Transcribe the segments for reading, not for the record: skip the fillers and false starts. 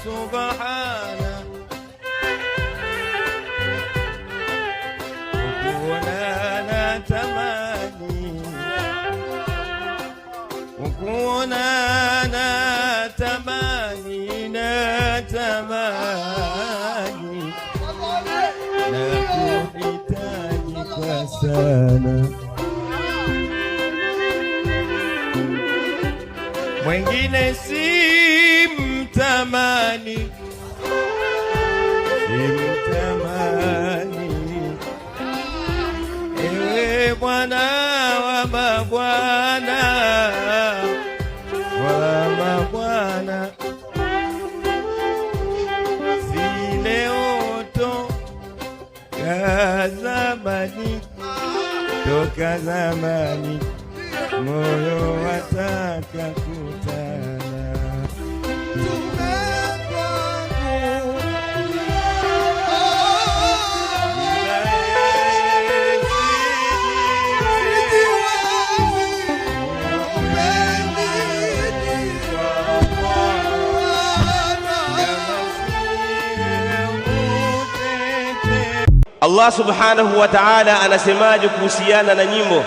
subhana kukuona natamani, kukuona natamani, natamani nakuhitaji kwa sana. Mwengine simtamani, simtamani, ewe Bwana wa mabwana, wa mabwana, toka zamani, moyo wataka kutana. Allah subhanahu wa ta'ala anasemaje kuhusiana na nyimbo?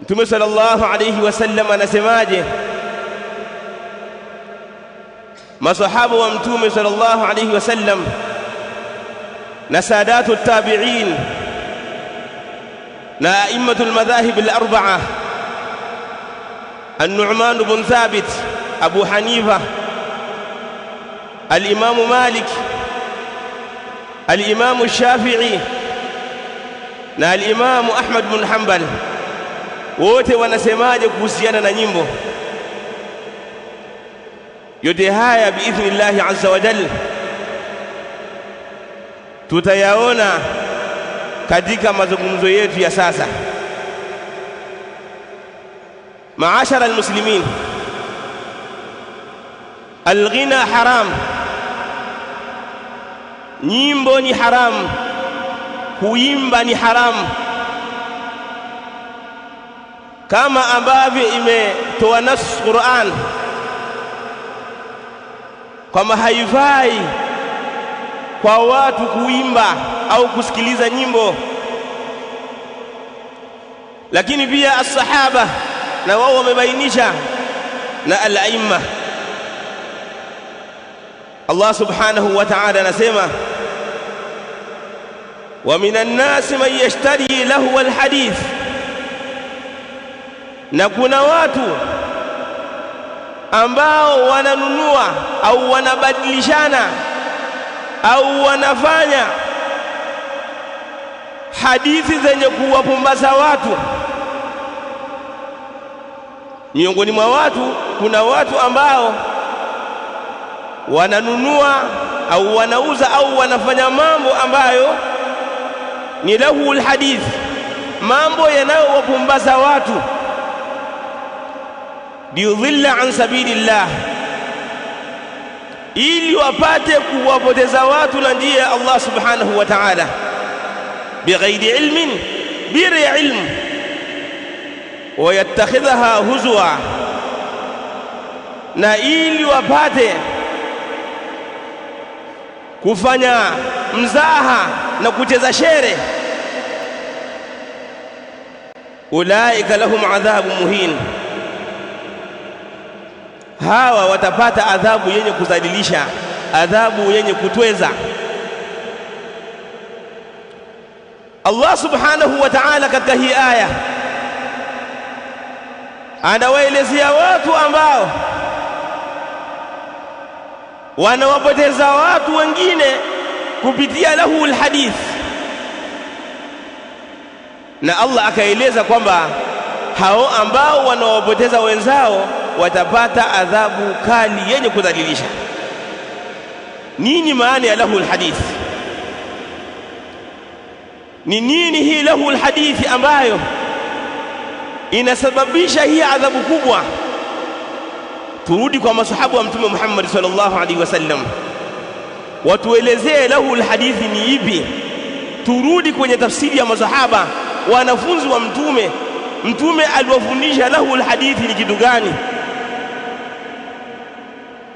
Mtume sallallahu alayhi wasallam anasemaje? Masahaba wa Mtume sallallahu alayhi wasallam na sadatu tabi'in na a'immatul madhahib al-arba'a, An-Nu'man ibn Thabit, Abu Hanifa, al-Imam Malik, al-Imam Shafi'i na al-Imam Ahmad bin Hanbal, wote wanasemaje kuhusiana na nyimbo? Yote haya biidhnillahi azza wa jalla tutayaona katika mazungumzo yetu ya sasa. Maashara almuslimin, alghina haram, nyimbo ni haramu, kuimba ni haramu, kama ambavyo imetoa nas Qur'an kwamba haifai kwa watu kuimba au kusikiliza nyimbo. Lakini pia as-sahaba na wao wamebainisha, na al-aimma. Allah subhanahu wa ta'ala anasema, wa minan nasi man yashtari lahu al-hadith, na kuna watu ambao wananunua au wanabadilishana au wanafanya hadithi zenye kuwapumbaza watu. Miongoni mwa watu kuna watu ambao wananunua au wanauza au wanafanya mambo ambayo ni lahu alhadith, mambo yanayowapumbaza watu, liyudhilla an sabilillah, ili wapate kuwapoteza watu na njia ya Allah subhanahu wa ta'ala, bighairi ilmin, bila ilmu, wayattakhidhaha huzwa, na ili wapate kufanya mzaha na kucheza shere. Ulaika lahum adhabu muhin, hawa watapata adhabu yenye kudhalilisha, adhabu yenye kutweza. Allah subhanahu wa ta'ala katika hii aya anawaelezea watu ambao wanawapoteza watu wengine kupitia lahu alhadith, na Allah akaeleza kwamba hao ambao wanawapoteza wenzao watapata adhabu kali yenye kudhalilisha. Nini maana ya lahu alhadith? Ni nini hii lahu alhadith ambayo inasababisha hii adhabu kubwa? Turudi kwa masahaba wa Mtume Muhammad sallallahu alaihi wasallam, watuelezee lahu alhadith ni ipi. Turudi kwenye tafsiri ya masahaba, wanafunzi wa Mtume. Mtume aliwafundisha lahu alhadith ni kitu gani?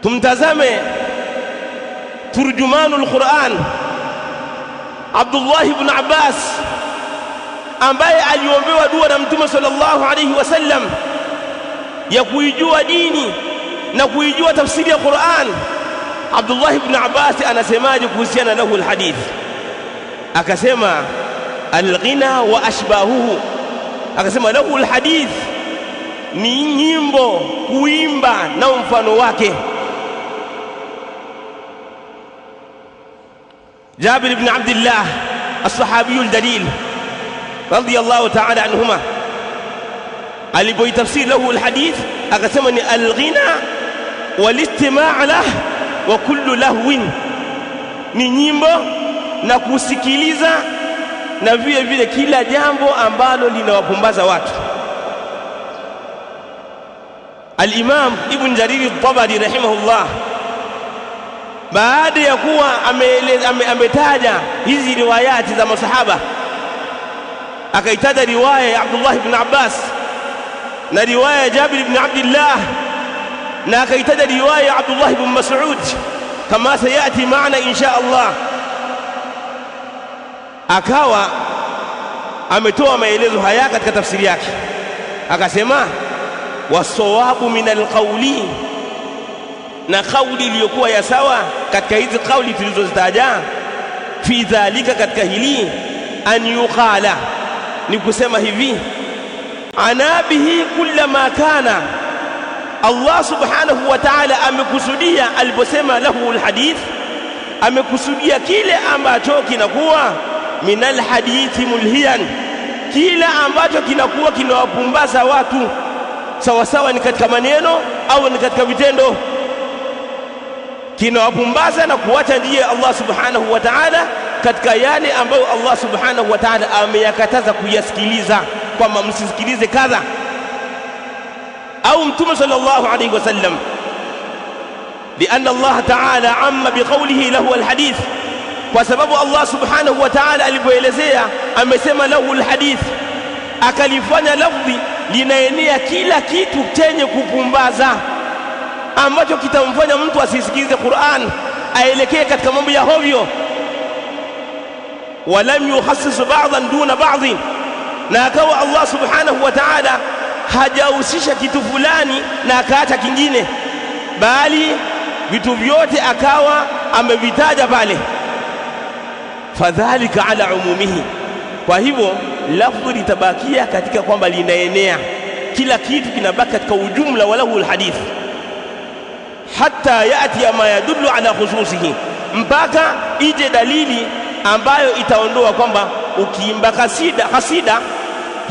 Tumtazame turjumanul Qur'an Abdullah ibn Abbas ambaye aliombewa dua na Mtume sallallahu alayhi wasallam ya kuijua dini na kuijua tafsiri ya Qur'an. Abdullah ibn Abbas anasemaje kuhusiana lahu alhadith? Akasema alghina wa ashbahuhu, akasema lahu alhadith ni nyimbo, kuimba na mfano wake. Jabir ibn Abdullah as-sahabiyul dalil radiyallahu ta'ala anhuma alipoitafsiri lahu alhadith akasema ni alghina walistima' lah wa kullu lahwin, ni nyimbo na kusikiliza na vile vile kila jambo ambalo linawapumbaza watu. Al-Imam Ibn Jarir al-Tabari rahimahullah baada ya kuwa ametaja hizi riwayati za masahaba, akaitaja riwaya ya Abdullah ibn Abbas na riwaya ya Jabir ibn Abdullah na akaitaja riwaya ya Abdullah ibn Mas'ud kama sayati maana insha Allah. Akawa ametoa maelezo haya katika tafsiri yake, akasema wasawabu min alqawli, na kauli iliyokuwa ya sawa katika hizi kauli tulizozitaja, fi dhalika, katika hili, an yuqala, ni kusema hivi, anabihi kullama kana, Allah subhanahu wa ta'ala amekusudia aliposema lahu alhadith, amekusudia kile ambacho kinakuwa min alhadithi mulhiyan, kile ambacho kinakuwa kinawapumbaza watu, sawa sawa ni katika maneno au ni katika vitendo, kinawapumbaza na kuacha njia Allah subhanahu wa ta'ala katika yale ambayo Allah subhanahu wa ta'ala ameyakataza kuyasikiliza, kwamba msisikilize kadha, au Mtume sallallahu alayhi wasallam, lianna Allah ta'ala amma biqawlihi lahu alhadith, kwa sababu Allah subhanahu wa ta'ala alipoelezea amesema lahu alhadith, akalifanya lafzi linaenea kila kitu chenye kupumbaza ambacho kitamfanya mtu asisikilize Qur'an, aelekee katika mambo ya hovyo. Walam yukhassisu ba'dhan duna ba'dhin, na akawa Allah subhanahu wa ta'ala hajahusisha kitu fulani na akaacha kingine, bali vitu vyote akawa amevitaja pale. Fadhalika ala umumihi, kwa hivyo lafdhu litabakia katika kwamba linaenea, kila kitu kinabaki katika ujumla wa lahu alhadith, hatta yati ma yadullu ala khususihi, mpaka ije dalili ambayo itaondoa kwamba ukiimba kasida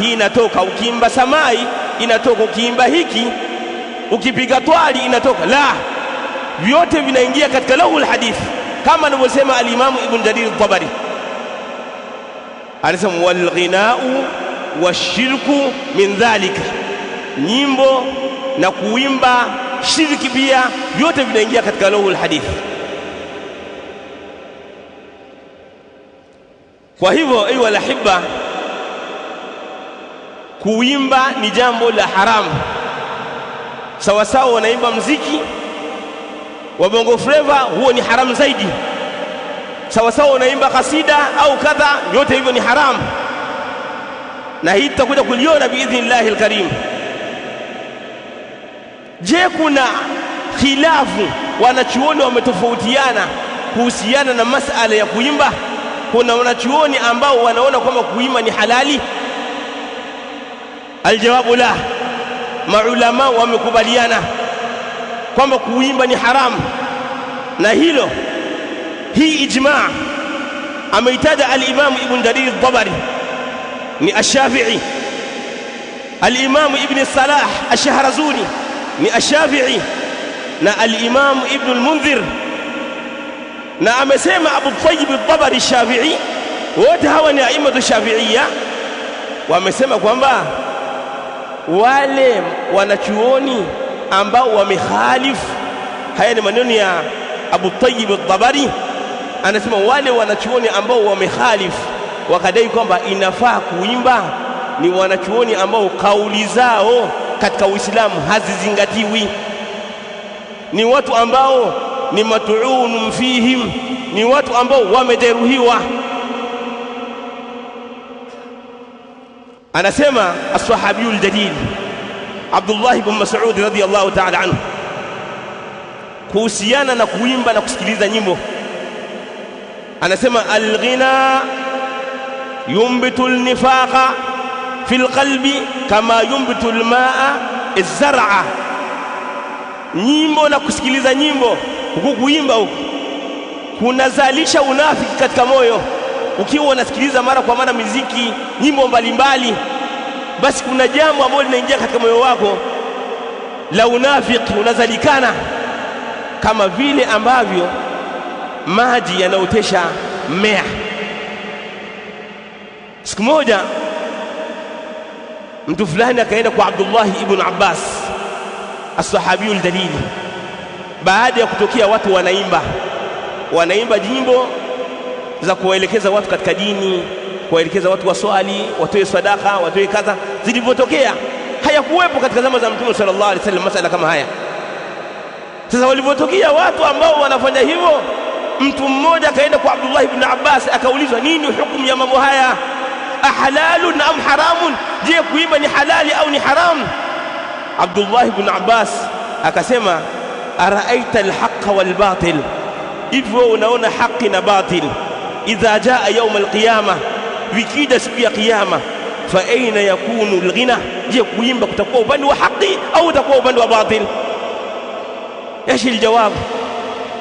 hii inatoka, ukiimba samai inatoka, ukiimba hiki, ukipiga twali inatoka. La, vyote vinaingia katika lahu alhadith, kama anavyosema al-Imam Ibn Jarir al-Tabari, alisema wal ghina'u washirku min dhalika, nyimbo na kuimba, shirki pia, vyote vinaingia katika lahu alhadith. Kwa hivyo ayu alahibba, kuimba ni jambo la haramu, sawa sawa wanaimba mziki wa bongo flava, huo ni haramu zaidi, sawa sawa wanaimba kasida au kadha, yote hivyo ni haramu, na hii tutakuja kuliona biidhnillahi alkarim. Je, kuna khilafu, wanachuoni wametofautiana kuhusiana na masala ya kuimba? Kuna wanachuoni ambao wanaona kwamba kuimba ni halali? Aljawabu la, maulama wamekubaliana kwamba kuimba ni haramu, na hii ijma' ameitaja al-Imam Ibn Jarir al-Tabari, ni ash-Shafi'i, al-Imam Ibn Salah ash-Shahrazuri ni ash-Shafi'i, na al-Imam Ibn al-Mundhir, na amesema Abu Tayyib al-Tabari ash-Shafi'i, wote hawa ni a'immatu shafi'iyya, wamesema kwamba wale wanachuoni ambao wamekhalifu, haya ni maneno ya Abu Tayyib al-Tabari, anasema wale wanachuoni ambao wamekhalifu wakadai kwamba inafaa kuimba ni wanachuoni ambao kauli zao katika Uislamu hazizingatiwi. ni watu ambao ni matuunun fihim, ni watu ambao wamejeruhiwa. Anasema as-sahabiyul jalil Abdullah ibn Mas'ud radhiyallahu ta'ala anhu kuhusiana na kuimba na kusikiliza nyimbo, anasema al-ghina yumbitu al-nifaqa fi al-qalbi kama yumbitu al-ma'a az-zar'a. Nyimbo na kusikiliza nyimbo, huku kuimba huku kunazalisha unafiki katika moyo. Ukiwa unasikiliza mara kwa mara muziki, nyimbo mbalimbali, basi kuna jambo ambalo linaingia katika moyo wako la unafiki, unazalikana kama vile ambavyo maji yanaotesha mmea. Siku moja mtu fulani akaenda kwa Abdullah ibn Abbas as-sahabiyul jalil, baada ya kutokea watu wanaimba nyimbo za kuwaelekeza watu katika dini, kuwaelekeza watu waswali, watoe sadaka, watoe kadha. Zilipotokea hayakuwepo katika zama za Mtume sallallahu alaihi wasallam masala kama haya. Sasa walipotokea watu ambao wanafanya hivyo, mtu mmoja akaenda kwa Abdullah ibn Abbas akaulizwa, nini hukumu ya mambo haya? Ahalalun am haramun? Je, kuimba ni halali au ni haramu? Abdullah ibn Abbas akasema, araaita alhaqqa walbatil, hivyo unaona haki na batil, idha jaa yawm alqiyama, vikida siku ya kiyama, fa aina yakunu alghina? Je, kuimba kutakuwa upande wa haki au utakuwa upande wa batil? Yashi aljawab,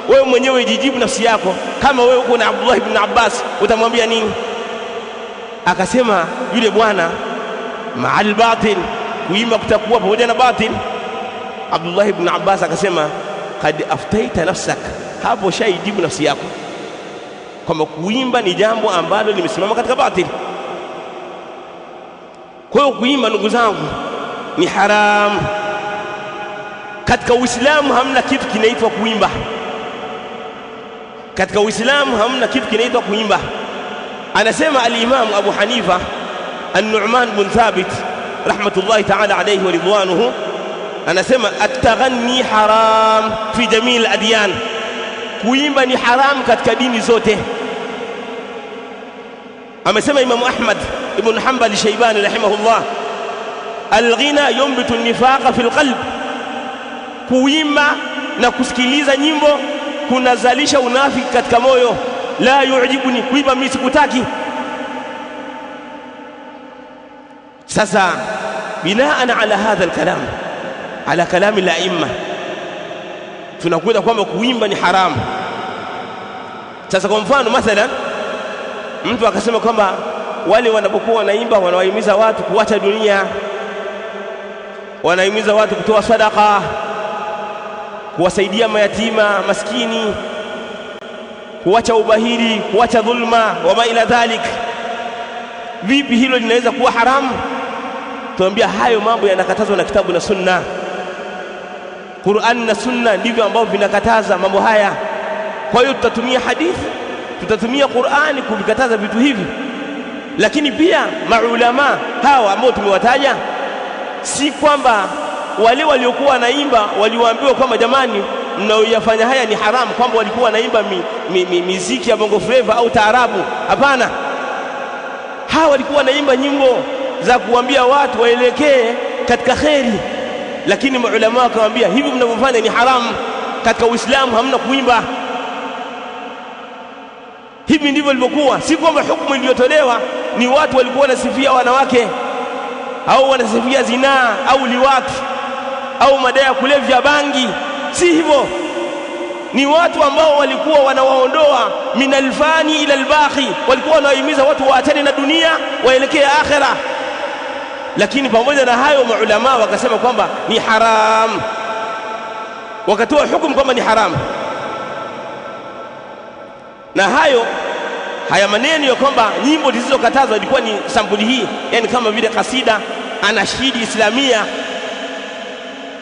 wewe mwenyewe jijibu nafsi yako. Kama wewe uko na Abdullah ibn Abbas utamwambia nini? Akasema yule bwana, ma'al batil, kuimba kutakuwa pamoja na batil. Abdullah ibn Abbas akasema, qad aftaita nafsak, hapo shaijibu nafsi yako kwamba kuimba ni jambo ambalo limesimama katika batil. Kwa hiyo kuimba, ndugu zangu, ni haram. Katika Uislamu hamna kitu kinaitwa kuimba. Katika Uislamu hamna kitu kinaitwa kuimba. Anasema al-Imam Abu Hanifa an-Nu'man bin Thabit rahmatullahi ta'ala alayhi wa ridwanuhu, anasema at-taghanni haram fi jamii al-adyan, kuimba ni haram katika dini zote. Amesema Imam Ahmad ibn Hanbal Shaybani rahimahullah, al-ghina yumbitu an-nifaqa fi al-qalb, kuimba na kusikiliza nyimbo kunazalisha unafiki katika moyo. La yu'jibuni, kuimba mimi sikutaki. Sasa binaan ala hadha al-kalam, ala kalami al-a'imma, tunakuta kwamba kuimba ni haramu. Sasa kwa mfano, mathalan mtu akasema kwamba wale wanapokuwa wanaimba wanawahimiza watu kuacha dunia, wanahimiza watu kutoa sadaka, kuwasaidia mayatima maskini, kuacha ubahiri, kuacha dhulma wama ila dhalik. Vipi hilo linaweza kuwa haramu? Tuambia hayo mambo yanakatazwa na kitabu na sunna. Qur'an na sunna ndivyo ambavyo vinakataza mambo haya. Kwa hiyo tutatumia hadithi, tutatumia Qur'ani kuvikataza vitu hivi. Lakini pia maulama hawa ambao tumewataja, si kwamba wale waliokuwa wanaimba waliwaambiwa kwamba jamani, mnaoyafanya haya ni haramu, kwamba walikuwa wanaimba miziki ya bongo flava au taarabu. Hapana, hawa walikuwa wanaimba nyimbo za kuambia watu waelekee katika kheri, lakini maulama wakawaambia hivi mnavyofanya ni haramu, katika Uislamu hamna kuimba. Hivi ndivyo ilivyokuwa. Si kwamba hukumu iliyotolewa ni watu walikuwa wanasifia wanawake au wanasifia zinaa au liwati au madawa ya kulevya, bangi. Si hivyo. Ni watu ambao walikuwa wanawaondoa min alfani ila albaqi, walikuwa wanahimiza watu waachane na dunia waelekee akhera. Lakini pamoja na hayo maulama wakasema kwamba ni haram, wakatoa hukumu kwamba ni haram. Na haya maneno ya kwamba nyimbo zilizokatazwa ilikuwa ni sampuli hii, yani kama vile kasida, anashidi islamia.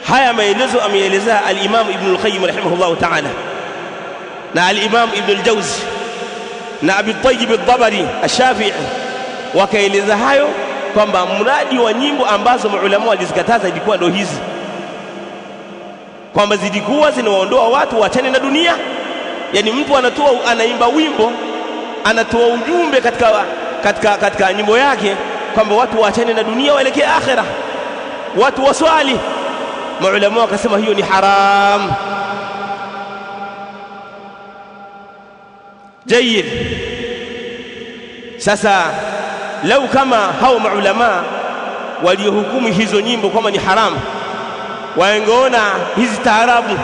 Haya maelezo ameeleza al-Imam Ibn al-Qayyim rahimahullah ta'ala, na al-Imam Ibn al-Jawzi na Abi Tayyib al-Dabari al-Shafi'i, wakaeleza hayo kwamba mradi wa nyimbo ambazo maulama walizikataza ilikuwa ndio hizi. kwamba zilikuwa zinawaondoa watu waachane na dunia. Yani mtu anaimba wimbo, anatoa ujumbe katika nyimbo yake kwamba watu waachane na dunia waelekee akhera, watu waswali. Maulama wakasema hiyo ni haram. Jayyid. Sasa lau kama hao maulama waliohukumu hizo nyimbo kwamba ni haramu wangeona hizi taarabu,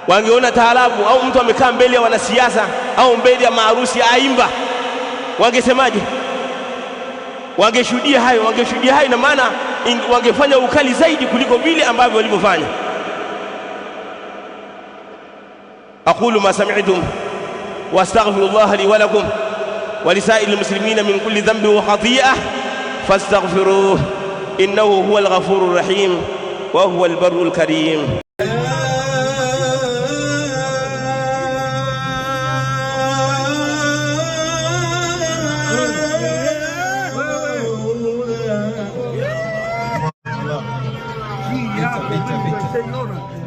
wangeona taarabu au mtu amekaa mbele ya wanasiasa au mbele ya maharusi aimba, wangesemaje? Wangeshuhudia hayo, na maana wangefanya ukali zaidi kuliko vile ambavyo walivyofanya. aqulu ma sami'tum wastaghfirullaha li wa lakum wa lisa'iril muslimina min kulli dhanbin wa khati'ah fastaghfiruhu innahu huwal ghafurur rahim wa huwal barrul karim. Señora.